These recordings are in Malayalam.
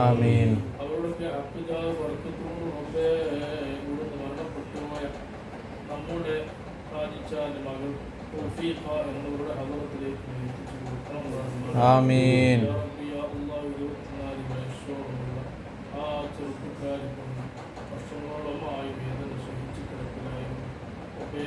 ആമീൻ. അവരുടെ ഹക്കിജാവ് വർക്കത്തോട് റബ്ബേ ഇവിടുന്ന് മരണപ്പെട്ടുപോയ നമ്മുടെ ഹാജിച്ചാന്റെ മകൾ തൗഫീഖ എന്നവരുടെ ഹദറത്തിലേക്ക് എത്തിച്ചു കൊടുക്കണം റഹ്മാൻ. ആമീൻ. യാ റബ്ബി യാ അല്ലാഹ് 24 വയസ്സോടുള്ള ആ ചെറുപ്പക്കാരി വർഷങ്ങളോളമായി വേദന സഹിച്ച് കിടക്കലായിരുന്നു. റബ്ബേ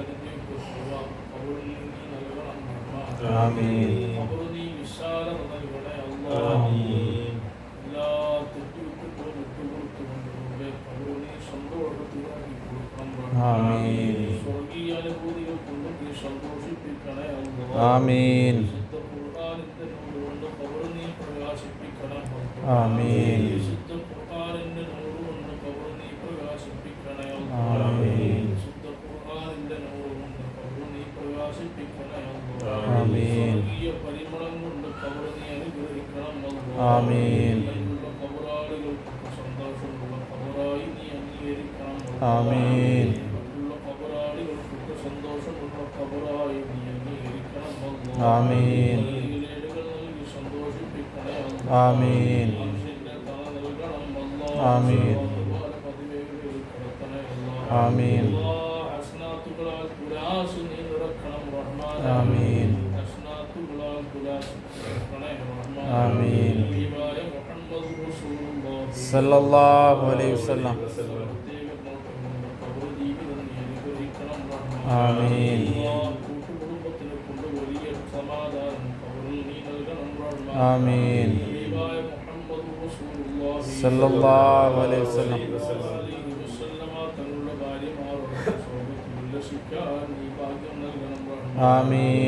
അതിൻ്റെയൊക്കെ സുഖ അവരിൽ നീ നൽകണം റഹ്മാൻ. ആമീൻ. അവർ നീ വിശാലത നൽകണേ അല്ലാഹ്. ആമീൻ. എല്ലാ തെറ്റുകുറ്റങ്ങളും വിട്ടുകൊടുത്തുകൊണ്ട് അവർ നീ സന്തോഷത്തിലാക്കി കൊടുക്കണം റഹ്മാൻ. ആമീൻ. സ്വർഗീയ അനുഭൂതികൾ കൊണ്ട് നീ സന്തോഷിപ്പിക്കണേ അല്ലാഹ്. ആമീൻ. വിശുദ്ധ ഖുർആനിന്റെ നൂറ് കൊണ്ട് ഖബർ നീ പ്രകാശിപ്പിക്കണം അല്ലാഹ്. ആമീൻ. വിശുദ്ധ ഖുർആനിന്റെ നൂറ് കൊണ്ട് ഖബർ നീ പ്രകാശിപ്പിക്കണേ അല്ലാഹ്. ആമീൻ. വിശുദ്ധ ഖുർആനിന്റെ നൂറ് കൊണ്ട് ഖബർ നീ പ്രകാശിപ്പിക്കണേ അല്ലാഹ്. ആമീൻ. സ്വർഗീയ പരിമളം കൊണ്ട് ഖബർ നീ അനുഗ്രഹിക്കണം അല്ലാഹ്. ആമീൻ. അതിലുള്ള ഖബറാളികൾക്ക് സന്തോഷമുള്ള ഖബറായി നീ അംഗീകരിക്കണം അല്ലാഹ്. ആമീൻ. അതിലുള്ള ഖബറാളികൾക്ക് സന്തോഷമുള്ള ഖബറായി നീ അംഗീകരിക്കണം അല്ലാഹ്. ആമീൻ. ഈലേടുകൾ നൽകി സന്തോഷിപ്പിക്കണേ അല്ലാഹ്. ആമീൻ. മനുഷ്യന്റെ തല നൽകണം അല്ലാഹ്. ആമീൻ. അതുപോലെ പതിവേകളിൽ കിടക്കണേ അല്ലാഹ്. ആമീൻ. അല്ലാഹ് ഹസ്നാത്തുകളാൽ തുലാസ് നീ നിറക്കണം റഹ്മാൻ. ആമീൻ. ഹസ്നാത്തുകളാൽ തുലാസ് നിറക്കണേ റഹ്മാൻ. ആമീൻ. ഹബീബായ മുഹമ്മദ് റസൂലുള്ളാഹി സല്ലല്ലാഹു അലൈഹി വസല്ലം. പ്രത്യേക നോട്ടം കൊണ്ട് ഖബർ ജീവിതം നീ അനുഗ്രഹിക്കണം റഹ്മാൻ. ആമീൻ. അല്ലാഹ് കൂട്ടുകുടുംബത്തിനെ കൊണ്ട് വലിയ സമാധാനം ഖബറിൽ നീ നൽകണം റഹ്മാൻ. ആമീൻ. ഹബീബായ മുഹമ്മദ് റസൂലുള്ളാഹി സല്ലല്ലാഹു അലൈഹി വസല്ലം. തങ്ങളുടെ ഭാര്യമാരോട് സ്വർഗ്ഗത്തിൽ ഉല്ലസിക്കാൻ നീ ഭാഗ്യം നൽകണം റഹ്മാൻ. ആമീൻ.